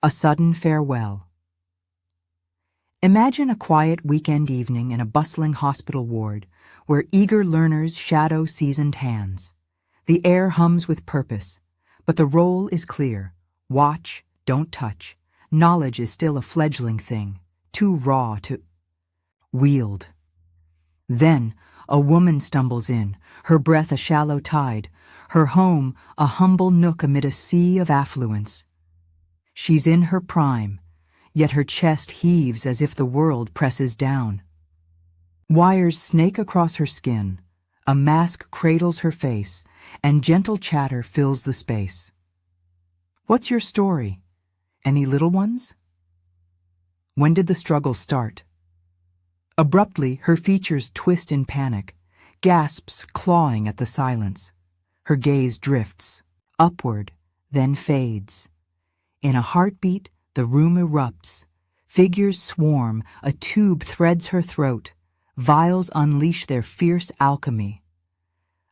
A sudden farewell. Imagine a quiet weekend evening in a bustling hospital ward where eager learners shadow seasoned hands. The air hums with purpose, but the role is clear. Watch, don't touch. Knowledge is still a fledgling thing, too raw to wield. Then, a woman stumbles in, her breath a shallow tide, her home a humble nook amid a sea of affluence. She's in her prime, yet her chest heaves as if the world presses down. Wires snake across her skin, a mask cradles her face, and gentle chatter fills the space. What's your story? Any little ones? When did the struggle start? Abruptly, her features twist in panic, gasps clawing at the silence. Her gaze drifts, upward, then fades. In a heartbeat, the room erupts. Figures swarm, a tube threads her throat. Vials unleash their fierce alchemy.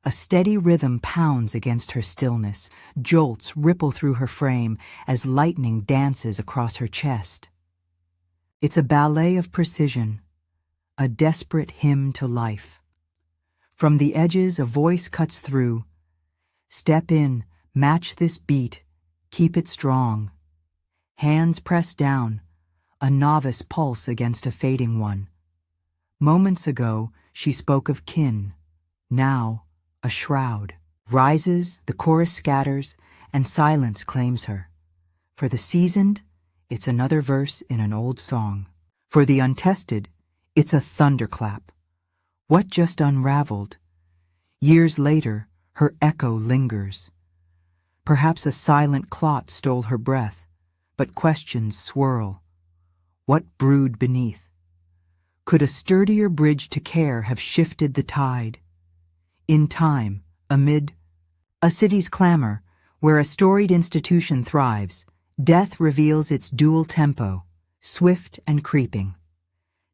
A steady rhythm pounds against her stillness. Jolts ripple through her frame as lightning dances across her chest. It's a ballet of precision, a desperate hymn to life. From the edges, a voice cuts through. Step in, match this beat, keep it strong. Hands press down, a novice pulse against a fading one. Moments ago, she spoke of kin. Now, a shroud. Rises, the chorus scatters, and silence claims her. For the seasoned, it's another verse in an old song. For the untested, it's a thunderclap. What just unraveled? Years later, her echo lingers. Perhaps a silent clot stole her breath, but questions swirl. What brewed beneath? Could a sturdier bridge to care have shifted the tide? In time, amid a city's clamor, where a storied institution thrives, death reveals its dual tempo, swift and creeping.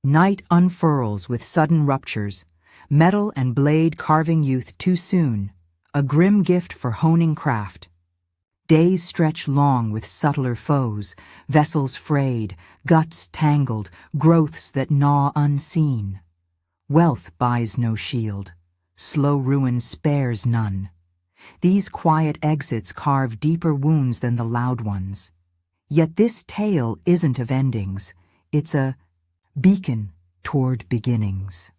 Night unfurls with sudden ruptures, metal and blade carving youth too soon, a grim gift for honing craft. Days stretch long with subtler foes, vessels frayed, guts tangled, growths that gnaw unseen. Wealth buys no shield, slow ruin spares none. These quiet exits carve deeper wounds than the loud ones. Yet this tale isn't of endings, it's a beacon toward beginnings.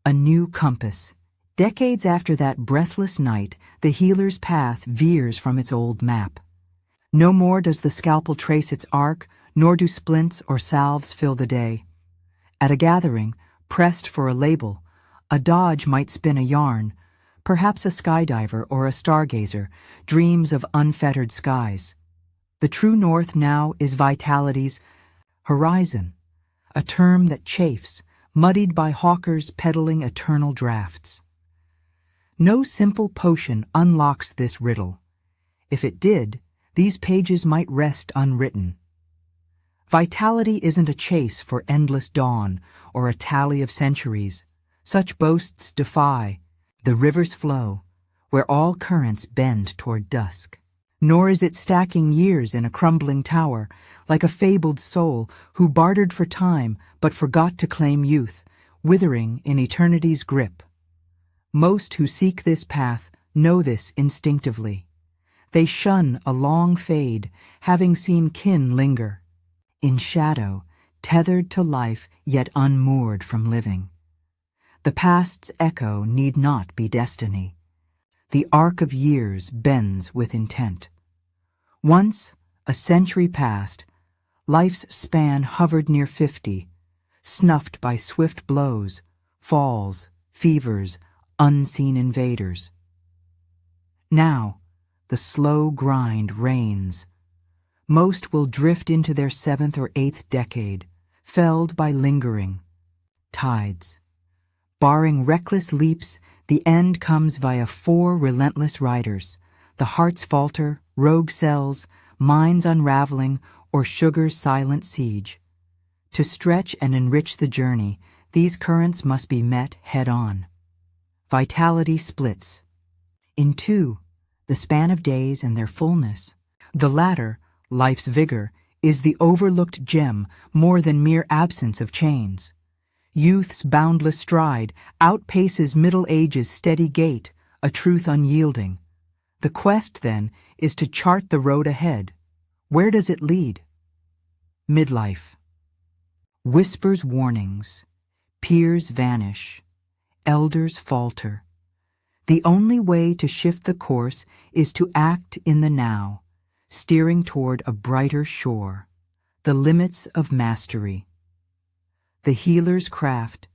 A new compass. Decades after that breathless night, the healer's path veers from its old map. No more does the scalpel trace its arc, nor do splints or salves fill the day. At a gathering, pressed for a label, a dodge might spin a yarn. Perhaps a skydiver or a stargazer dreams of unfettered skies. The true north now is vitality's horizon, a term that chafes, muddied by hawkers peddling eternal drafts. No simple potion unlocks this riddle. If it did, these pages might rest unwritten. Vitality isn't a chase for endless dawn or a tally of centuries. Such boasts defy the river's flow, where all currents bend toward dusk. Nor is it stacking years in a crumbling tower, like a fabled soul who bartered for time but forgot to claim youth, withering in eternity's grip. Most who seek this path know this instinctively. They shun a long fade, having seen kin linger. In shadow, tethered to life yet unmoored from living. The past's echo need not be destiny. The arc of years bends with intent. Once, a century past, life's span hovered near 50, snuffed by swift blows, falls, fevers, unseen invaders. Now, the slow grind reigns. Most will drift into their 7th or 8th decade, felled by lingering tides. Barring reckless leaps, the end comes via 4 relentless riders. The hearts falter, rogue cells, minds unraveling, or sugar's silent siege. To stretch and enrich the journey, these currents must be met head-on. Vitality splits. In 2, the span of days and their fullness. The latter, Life's vigor is the overlooked gem more than mere absence of chains. Youth's boundless stride outpaces middle age's steady gait, a truth unyielding. The quest, then, is to chart the road ahead. Where does it lead? Midlife. Whispers warnings. Peers vanish. Elders falter. The only way to shift the course is to act in the now, steering toward a brighter shore, the limits of mastery. The healer's craft,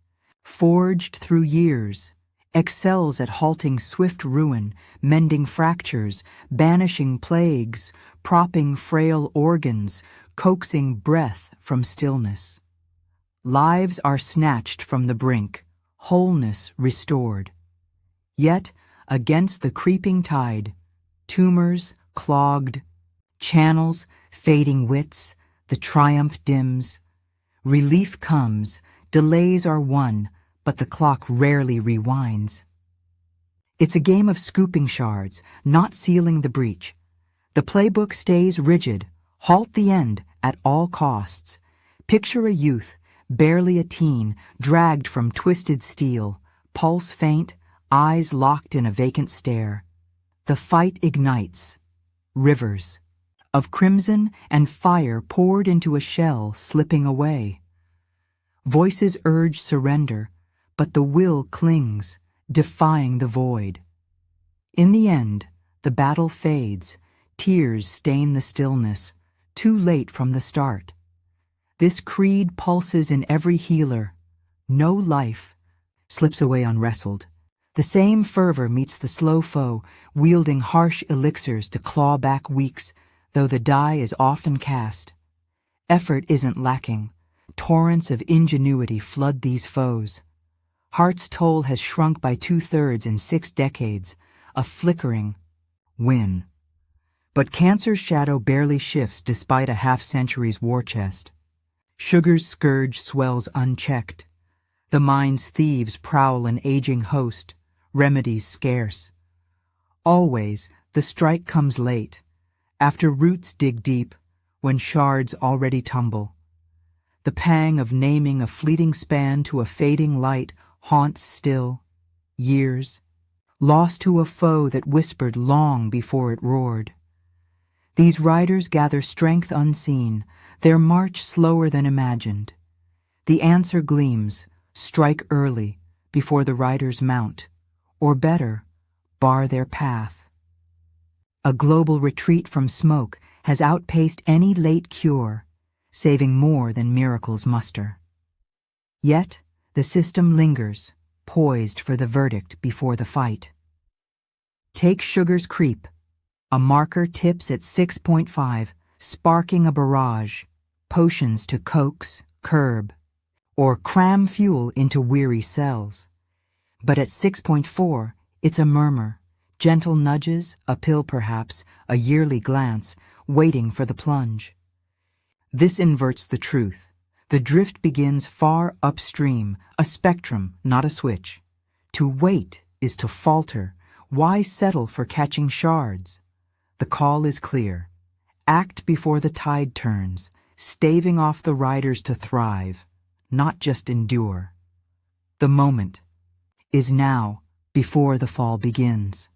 forged through years, excels at halting swift ruin, mending fractures, banishing plagues, propping frail organs, coaxing breath from stillness. Lives are snatched from the brink, wholeness restored. Yet, against the creeping tide, tumors clogged, channels fading wits, the triumph dims. Relief comes, delays are won, but the clock rarely rewinds. It's a game of scooping shards, not sealing the breach. The playbook stays rigid, halt the end at all costs. Picture a youth, barely a teen, dragged from twisted steel, pulse faint, eyes locked in a vacant stare. The fight ignites. Rivers of crimson and fire poured into a shell slipping away. Voices urge surrender, but the will clings, defying the void. In the end, the battle fades, tears stain the stillness, too late from the start. This creed pulses in every healer. No life slips away unwrestled. The same fervor meets the slow foe, wielding harsh elixirs to claw back weeks, though the die is often cast. Effort isn't lacking. Torrents of ingenuity flood these foes. Heart's toll has shrunk by 2/3 in 6 decades, a flickering win. But cancer's shadow barely shifts despite a half-century's war chest. Sugar's scourge swells unchecked. The mind's thieves prowl an aging host, remedies scarce. Always, the strike comes late, after roots dig deep, when shards already tumble. The pang of naming a fleeting span to a fading light haunts still, years, lost to a foe that whispered long before it roared. These riders gather strength unseen, their march slower than imagined. The answer gleams, strike early, before the riders mount, or better, bar their path. A global retreat from smoke has outpaced any late cure, saving more than miracles muster. Yet, the system lingers, poised for the verdict before the fight. Take sugar's creep. A marker tips at 6.5, sparking a barrage, potions to coax, curb, or cram fuel into weary cells. But at 6.4, it's a murmur, gentle nudges, a pill perhaps, a yearly glance, waiting for the plunge. This inverts the truth. The drift begins far upstream, a spectrum, not a switch. To wait is to falter. Why settle for catching shards? The call is clear. Act before the tide turns, staving off the riders to thrive, not just endure. The moment is now, before the fall begins.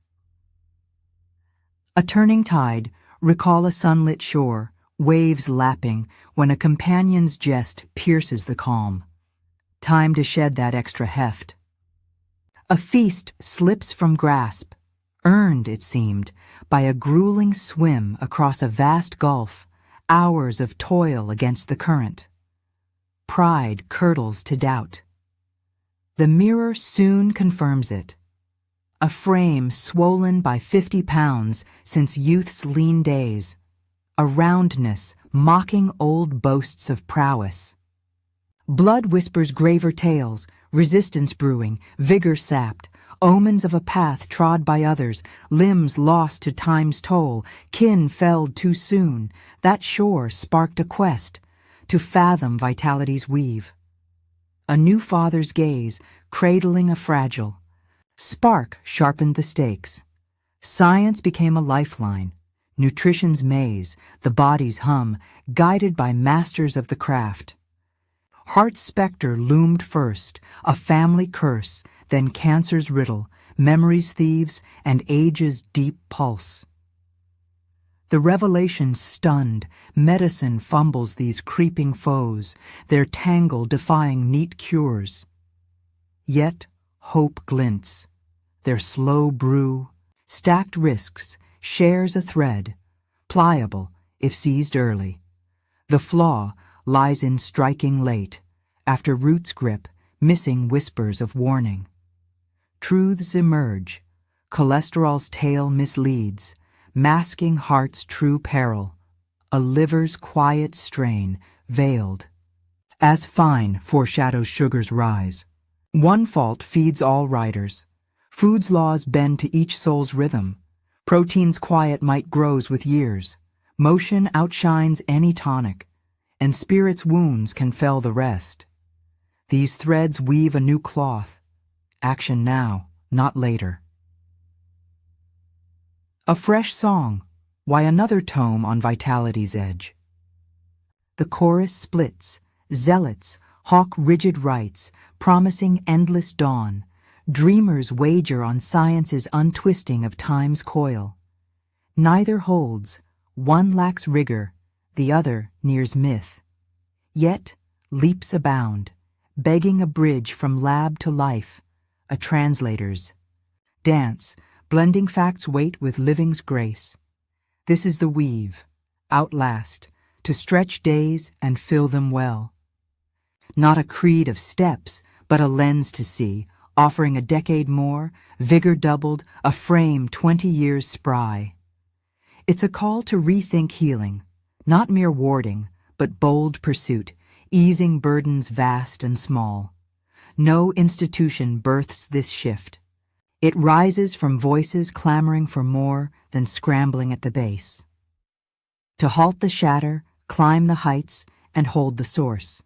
A turning tide, recall a sunlit shore, waves lapping when a companion's jest pierces the calm. Time to shed that extra heft. A feast slips from grasp, earned, it seemed, by a grueling swim across a vast gulf, hours of toil against the current. Pride curdles to doubt. The mirror soon confirms it. A frame swollen by 50 pounds since youth's lean days. A roundness mocking old boasts of prowess. Blood whispers graver tales, resistance brewing, vigor sapped, omens of a path trod by others, limbs lost to time's toll, kin felled too soon. That shore sparked a quest to fathom vitality's weave. A new father's gaze, cradling a fragile. Spark sharpened the stakes. Science became a lifeline. nutrition's maze, the body's hum, guided by masters of the craft. Heart's specter loomed first, a family curse, then cancer's riddle, memory's thieves, and age's deep pulse. The revelation stunned, medicine fumbles these creeping foes, their tangle defying neat cures. Yet hope glints, their slow brew, stacked risks, shares a thread, pliable if seized early. The flaw lies in striking late, after roots grip, missing whispers of warning. Truths emerge, cholesterol's tale misleads, masking heart's true peril, a liver's quiet strain, veiled. As fine foreshadows sugar's rise. One fault feeds all riders. Food's laws bend to each soul's rhythm. Protein's quiet might grows with years. Motion outshines any tonic, and spirit's wounds can fell the rest. These threads weave a new cloth. Action now, not later. A fresh song, why another tome on vitality's edge. The chorus splits, zealots hawk rigid rites, promising endless dawn. Dreamers wager on science's untwisting of time's coil. Neither holds, one lacks rigor, the other nears myth. Yet leaps abound, begging a bridge from lab to life, a translator's. Dance, blending fact's weight with living's grace. This is the weave, outlast, to stretch days and fill them well. Not a creed of steps, but a lens to see, offering a decade more, vigor doubled, a frame 20 years spry. It's a call to rethink healing, not mere warding, but bold pursuit, easing burdens vast and small. No institution births this shift. It rises from voices clamoring for more than scrambling at the base. To halt the shatter, climb the heights, and hold the source.